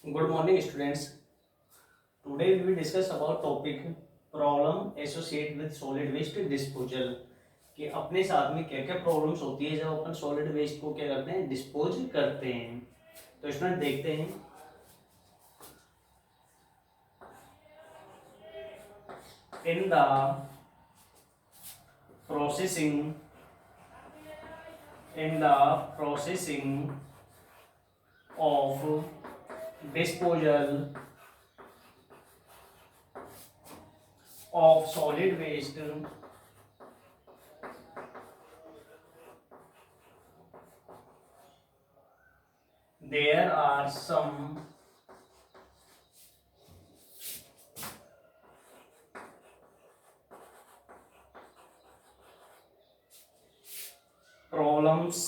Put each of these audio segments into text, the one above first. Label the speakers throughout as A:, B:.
A: Good morning, students. Today we will discuss about topic problem associated with solid waste disposal कि अपने साथ में क्या क्या प्रॉब्लम्स होती है जब अपन सॉलिड वेस्ट को क्या करते हैं डिस्पोज करते हैं। तो इसमें देखते हैं in the processing of disposal of solid waste there are some problems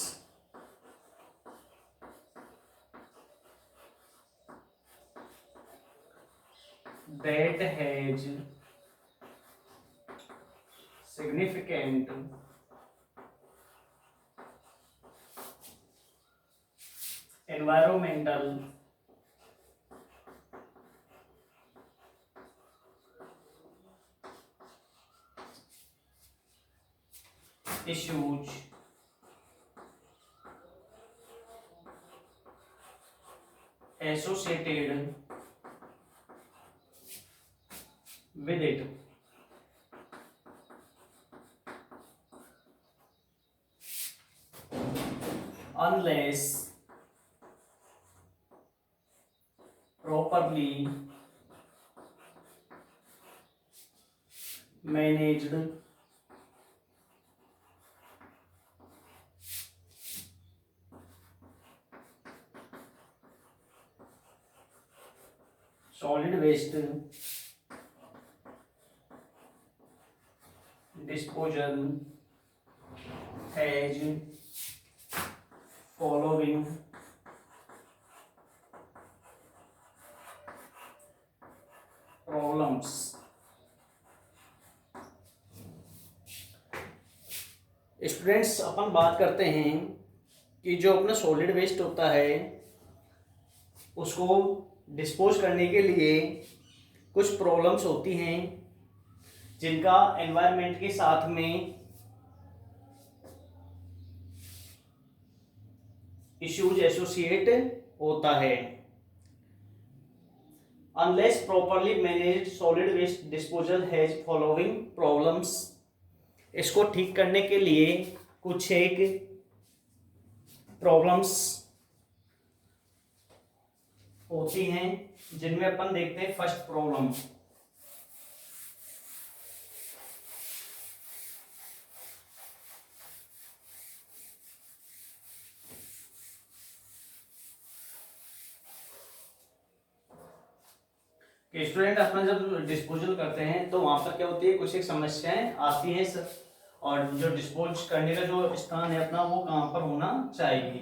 A: that has significant environmental issues associated with it. Unless properly managed, solid waste disposal has following problems. Students अपन बात करते हैं कि जो अपना सॉलिड वेस्ट होता है उसको डिस्पोज करने के लिए कुछ प्रॉब्लम्स होती हैं जिनका एनवायरनमेंट के साथ में इश्यूज एसोसिएट होता है। Unless properly managed solid waste disposal has following problems. इसको ठीक करने के लिए कुछ एक प्रॉब्लम्स होती हैं जिनमें अपन देखते हैं फर्स्ट प्रॉब्लम कि स्टूडेंट अपना जब डिस्पोजल करते हैं तो वहां पर क्या होती है कुछ एक समस्याएं आती हैं सर। और जो डिस्पोज करने का जो स्थान है अपना वो कहां पर होना चाहिए।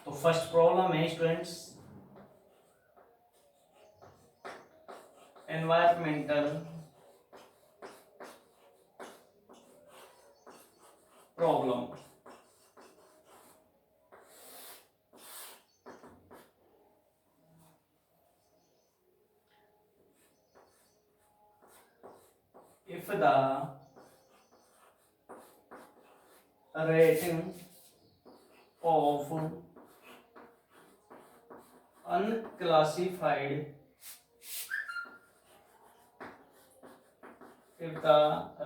A: तो फर्स्ट प्रॉब्लम है students environmental problem. If the rating of unclassified if the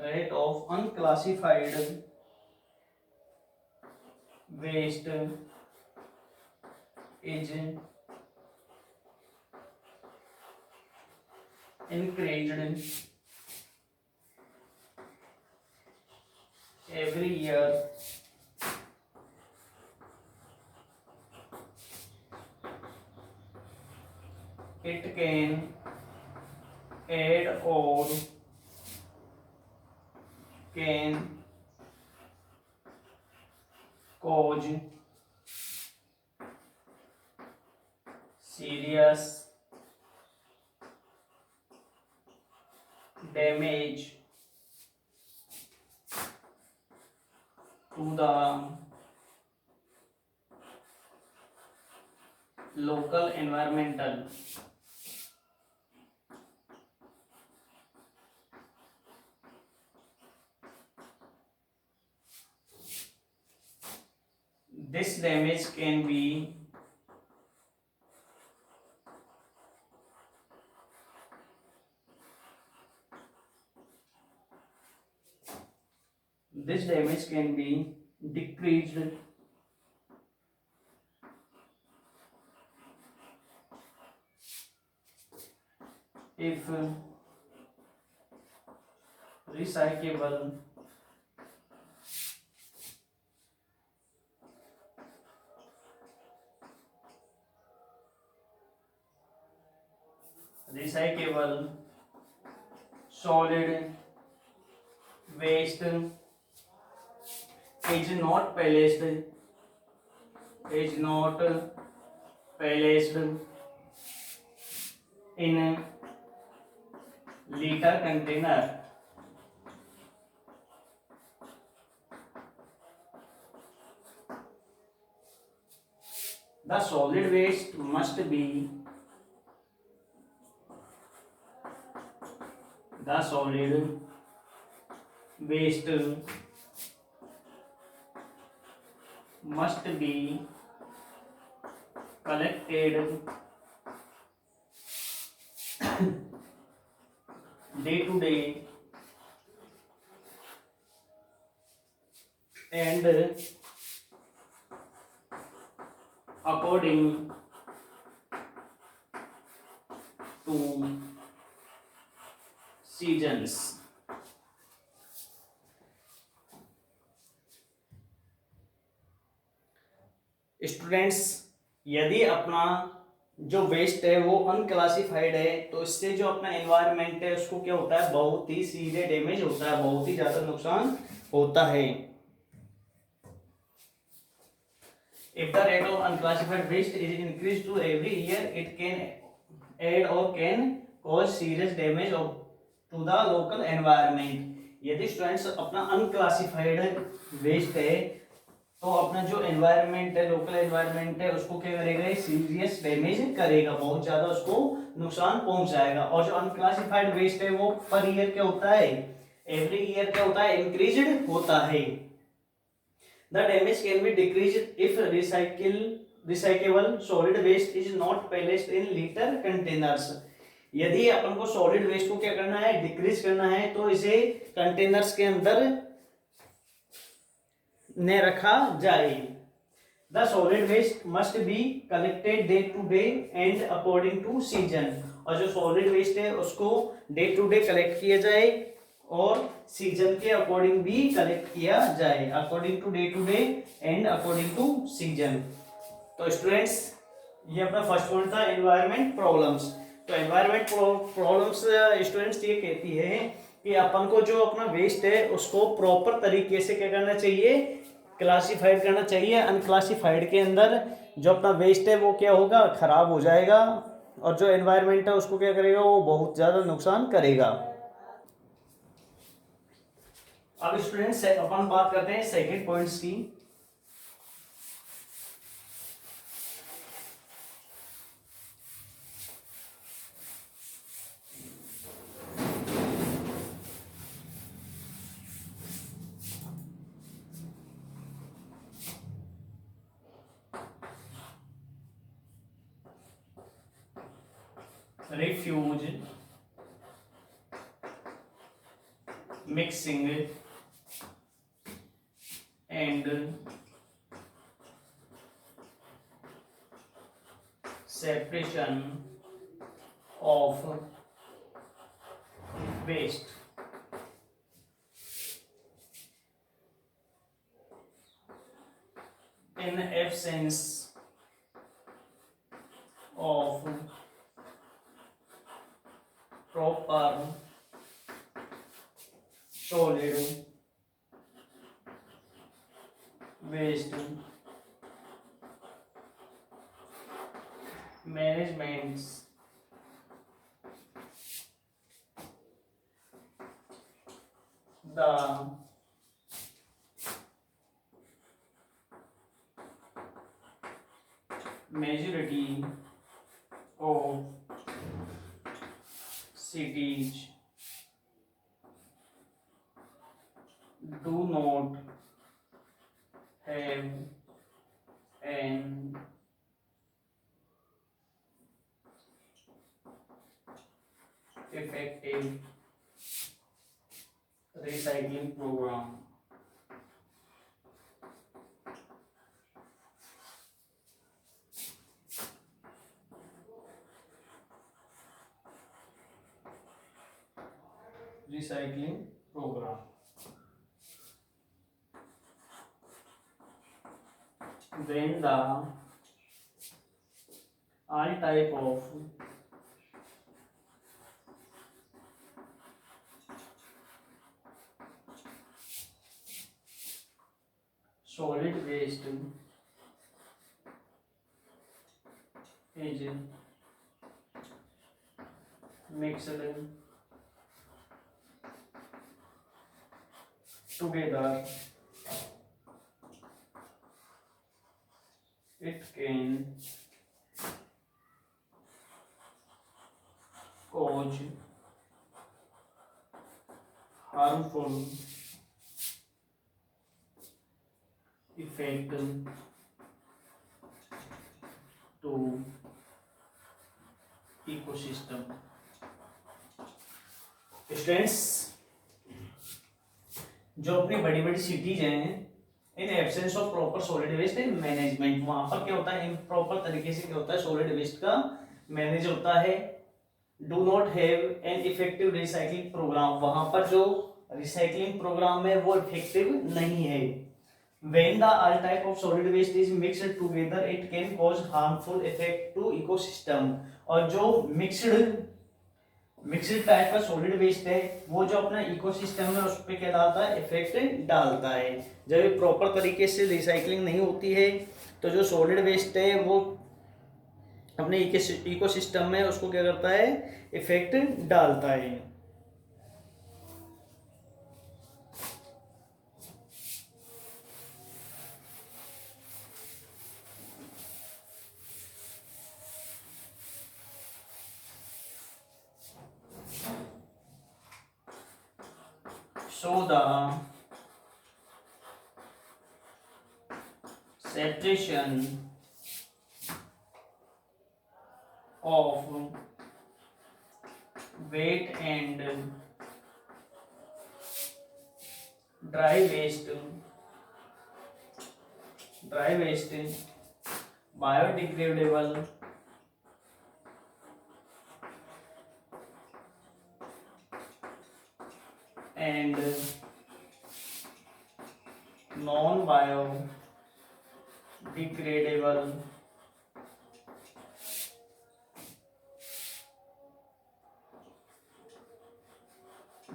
A: rate of unclassified waste is increased every year, it can add or can cause serious damage to the local environmental. This damage can be decreased if recyclable solid waste is not placed in liter container. The solid waste must be collected day to day and according to seasons. Students, यदि अपना जो waste है वो unclassified है तो इससे जो अपना एनवायरनमेंट है उसको क्या होता है, बहुत ही सीधे डैमेज होता है, बहुत ही ज्यादा नुकसान होता है। If the rate of unclassified waste is increased to every year, it can add or can cause serious damage to the local environment. यदि स्टूडेंट्स अपना अनक्लासिफाइड वेस्ट है तो अपना जो एनवायरनमेंट है, लोकल एनवायरनमेंट है, उसको क्या करेगा, सीरियस डैमेज करेगा, बहुत ज्यादा उसको नुकसान पहुंचाएगा। और जो अनक्लासिफाइड वेस्ट है वो पर ईयर क्या होता है, एवरी ईयर क्या होता है, इंक्रीज्ड होता है। The damage can be decreased if recyclable solid waste is not placed in liter containers. यदि अपन को सॉलिड वेस्ट को क्या करना है, डिक्रीज करना है, तो इसे कंटेनर्स के अंदर ने रखा जाए। The solid waste must be collected day to day and according to season. और जो सॉलिड वेस्ट है उसको डे टू डे कलेक्ट किया जाए और सीजन के अकॉर्डिंग भी कलेक्ट किया जाए, according to day and according to season. तो स्टूडेंट्स, ये अपना फर्स्ट पॉइंट था एनवायरमेंट प्रॉब्लम्स। तो एनवायरमेंट प्रॉब्लम्स स्टूडेंट्स ये कहती है कि अपन को जो अपना वेस्ट है उसको प्रॉपर तरीके से क्या करना चाहिए, क्लासिफाइड करना चाहिए। अनक्लासिफाइड के अंदर जो अपना वेस्ट है वो क्या होगा, खराब हो जाएगा और जो एनवायरमेंट है उसको क्या करेगा, वो बहुत ज़्यादा नुकसान करेगा। अब स्टूडेंट्स अपन बात करते हैं सेकंड पॉइंट्स की। Refuse mixing and separation of waste. In absence of proper solid waste management, the majority of cities do not have an effective recycling program. Recycling program. When the all type of solid waste is mixed together, it can cause harmful effect to ecosystem. Students, जो अपनी बड़ी बड़ी cities हैं, in absence of proper solid waste management, वहां पर क्या होता है, इम्प्रॉपर तरीके से क्या होता है, सॉलिड वेस्ट का मैनेज होता है. Do not have an effective recycling program, वहां पर जो रिसाइकलिंग प्रोग्राम है वो इफेक्टिव नहीं है. When the all type of solid waste is mixed together, it can cause harmful effect to ecosystem. और जो मिक्सड टाइप का सॉलिड वेस्ट है वो जो अपना इकोसिस्टम है उस पर क्या डालता है, इफेक्ट डालता है. जब ये प्रॉपर तरीके से रिसाइकलिंग नहीं होती है तो जो सॉलिड वेस्ट है वो अपने इकोसिस्टम में उसको क्या करता है, इफेक्ट डालता है. So the separation of wet and dry waste biodegradable and non-biodegradable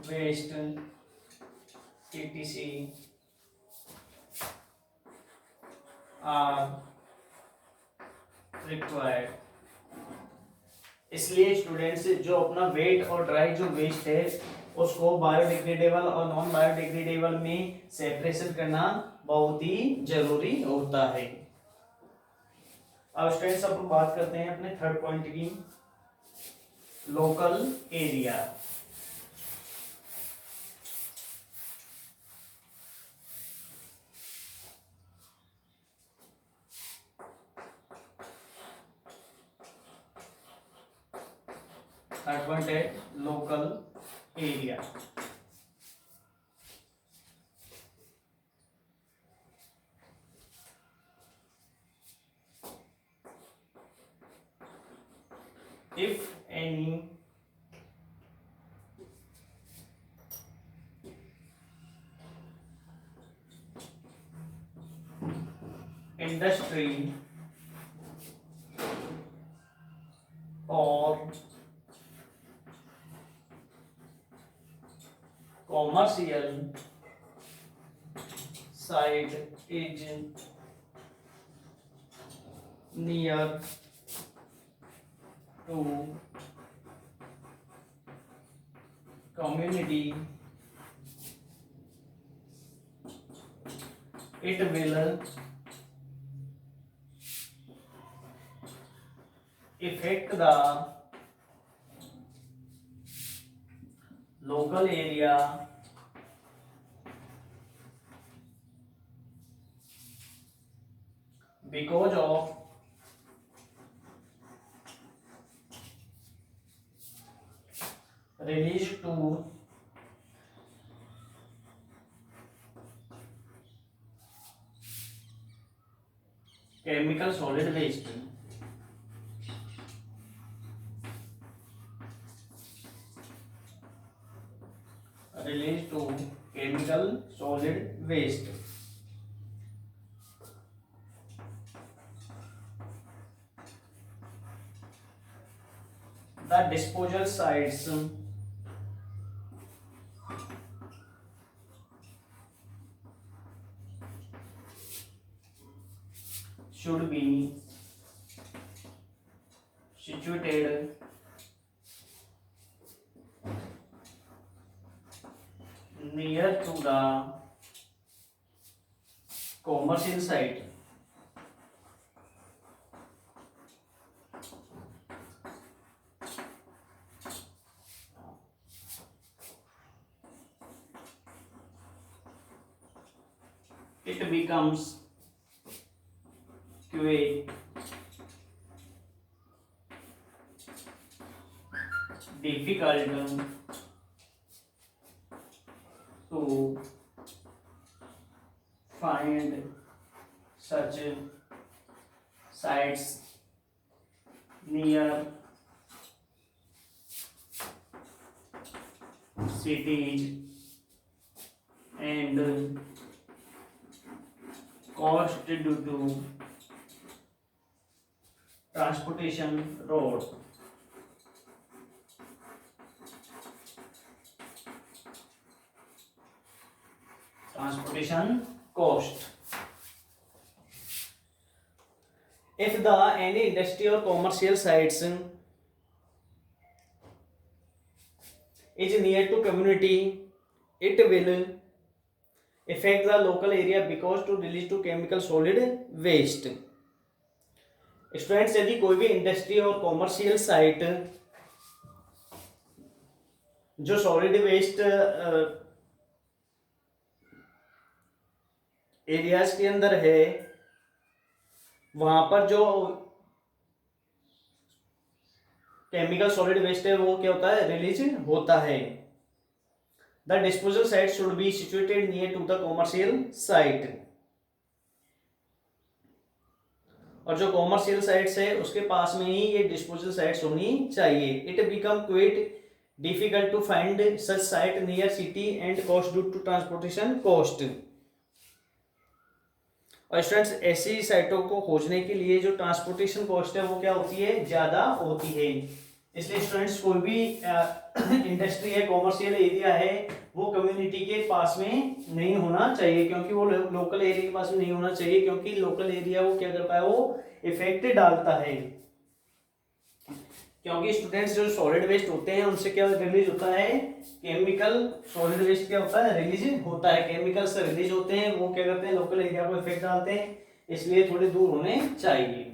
A: waste etc are required. इसलिए स्टूडेंट्स जो अपना वेट और ड्राई जो वेस्ट है उसको बायोडिग्रेडेबल और नॉन बायोडिग्रेडेबल में सेपरेशन करना बहुत ही जरूरी होता है. अब स्टूडेंट्स अब बात करते हैं अपने थर्ड पॉइंट की, लोकल एरिया. थर्ड पॉइंट है local area. If any industry or commercial site is near to community, it will affect the local area because of release to chemical solid waste. Release to chemical solid waste. The disposal sites should be situated near to the commercial site. It becomes quite difficult to find such sites near cities, and cost due to transportation road. Transportation cost. If the any industry or commercial sites is near to community, it will affect the local area because to release to chemical solid waste. Students, यदि कोई भी industry और commercial site जो solid waste areas के अंदर है, वहां पर जो केमिकल सॉलिड वेस्ट है वो क्या होता है, रिलीज होता है. The disposal site should be situated near to the commercial site. और जो कॉमर्शियल साइट्स है उसके पास में ही ये डिस्पोजल साइट्स होनी चाहिए. It become quite difficult to find such site near city and cost due to transportation cost. और students, ऐसी साइटों को खोजने के लिए जो ट्रांसपोर्टेशन कॉस्ट है वो क्या होती है, ज़्यादा होती है. इसलिए स्टूडेंट्स, कोई भी इंडस्ट्री है, कॉमर्शियल एरिया है, वो कम्युनिटी के पास में नहीं होना चाहिए, क्योंकि वो लोकल एरिया के पास में नहीं होना चाहिए, क्योंकि लोकल एरिया वो क्या करता है, वो इफेक्ट डालता है. क्योंकि स्टूडेंट्स, जो सॉलिड वेस्ट होते हैं उनसे क्या रिलीज होता है, केमिकल सॉलिड वेस्ट क्या होता है, रिलीज होता है. केमिकल से रिलीज होते हैं, वो क्या करते हैं, लोकल एरिया को इफेक्ट डालते हैं, इसलिए थोड़े दूर होने चाहिए.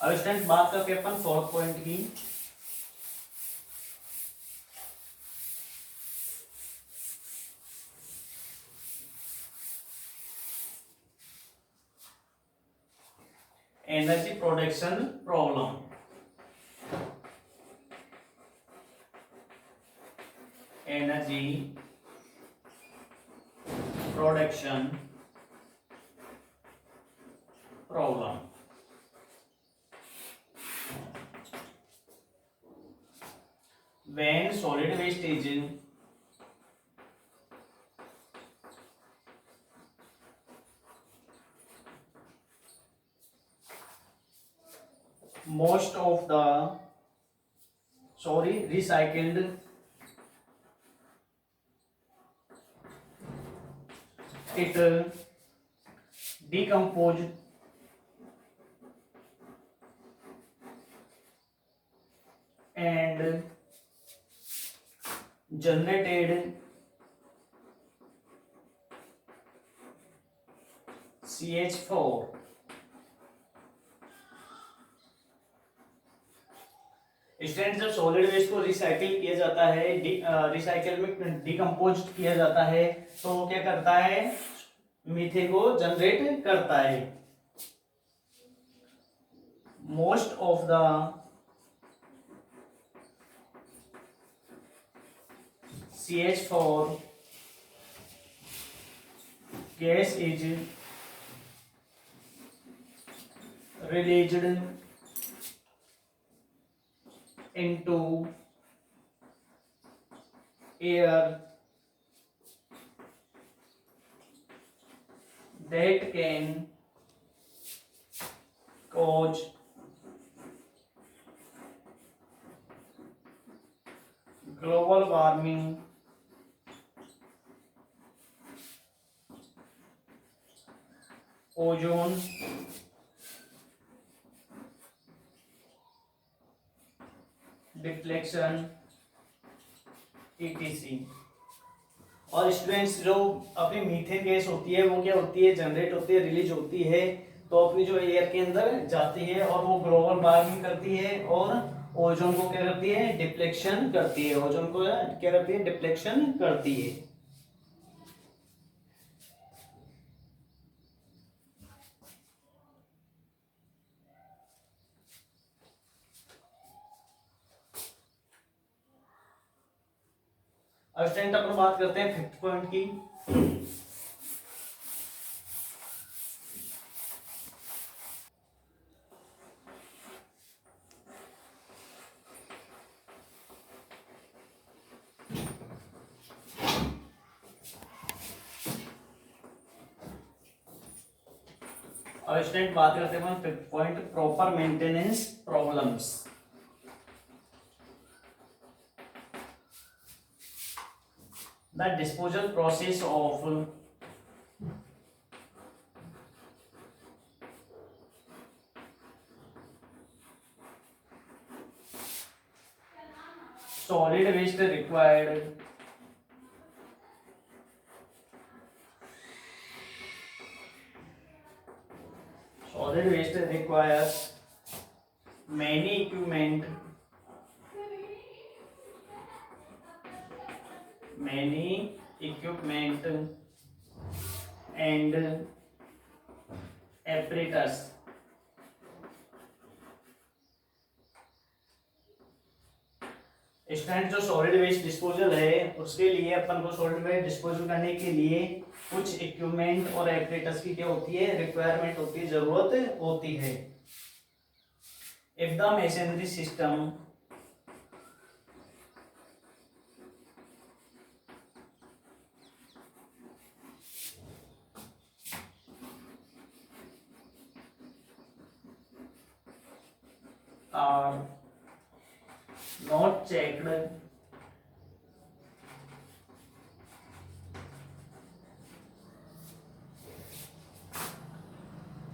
A: अब स्टूडेंट बात करते हैं अपन फोर्थ पॉइंट की. Energy production problem. Energy production problem. When solid waste is most of the recycled, it decompose and generated CH4। Student जब सॉलिड वेस्ट को रिसाइकिल किया जाता है, रिसाइकिल में डिकम्पोज किया जाता है, तो वो क्या करता है, मीथेन को जनरेट करता है। Most of the CH4 gas is released into air that can cause global warming, ozone deflection etc। और स्टूडेंट्स जो अपनी मीथेन गैस होती है वो क्या होती है, जनरेट होती है, रिलीज होती है, तो अपनी जो एयर के अंदर जाती है और वो ग्लोबल वार्मिंग करती है और ओजोन को क्या करती है, डिफ्लेक्शन करती है। ओजोन को क्या करती है, डिफ्लेक्शन करती है। अब स्टूडेंट अपन बात करते हैं फिफ्थ पॉइंट की। अब स्टूडेंट बात करते हैं fifth point, proper maintenance problems. The disposal process of solid waste required requires many equipment and apparatus। Student जो सॉलिड वेस्ट डिस्पोजल है उसके लिए अपन को सॉलिड वेस्ट डिस्पोजल करने के लिए कुछ इक्विपमेंट और एपरेटस की क्या होती है, रिक्वायरमेंट होती है, जरूरत होती है। If the machinery system are not checked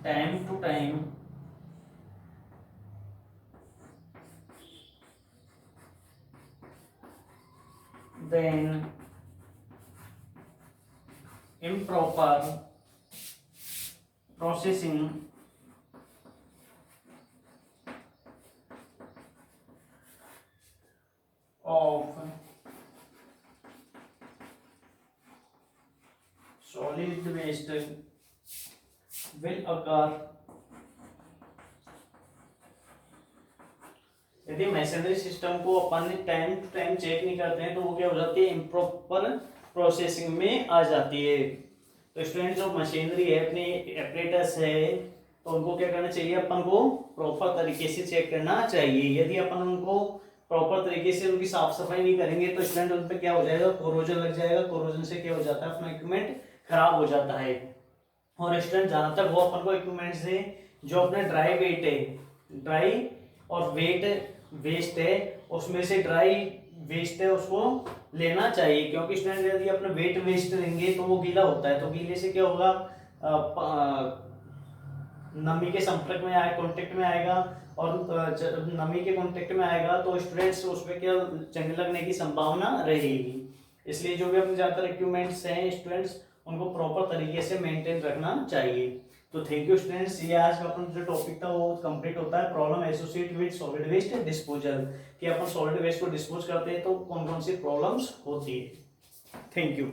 A: time to time, then improper processing of solid waste will occur। यदि मैसेंजरी सिस्टम को अपन टाइम टू टाइम चेक नहीं करते हैं तो वो क्या हो जाती है, इम्प्रॉपर प्रोसेसिंग में आ जाती है। तो स्टूडेंट जो मशीनरी है, अपनी एपरेटस है, तो उनको क्या करना चाहिए, अपन को प्रॉपर तरीके से चेक करना चाहिए। यदि अपन उनको प्रॉपर तरीके से उनकी साफ सफाई नहीं करेंगे तो स्टूडेंट उन पे क्या हो जाएगा, कोरोजन लग जाएगा। कोरोजन से क्या हो जाता है, अपना इक्विपमेंट खराब हो जाता है। और स्टूडेंट जहां तक वो अपन को इक्विपमेंट से जो अपने ड्राई वेट है, ड्राई और वेट वेस्ट है, उसमें से ड्राई वेस्ट है उसको लेना चाहिए, क्योंकि स्टूडेंट यदि अपना वेट वेस्ट लेंगे तो वो गीला होता है, तो गीले से क्या होगा, नमी के संपर्क में आए, कांटेक्ट में आएगा, और जब नमी के कांटेक्ट में आएगा तो स्टूडेंट्स उसमें क्या जंग लगने की संभावना रहेगी। इसलिए जो भी अपने ज्यादातर इक्विपमेंट्स हैं स्टूडेंट्स, उनको प्रॉपर तरीके से मेंटेन रखना चाहिए। तो थैंक यू स्टूडेंट्स, ये आज का अपन जो टॉपिक था वो कंप्लीट होता है problem associate with solid waste disposal, कि अपन सॉलिड वेस्ट को डिस्पोज करते हैं तो कौन कौन सी प्रॉब्लम्स होती है। Thank you.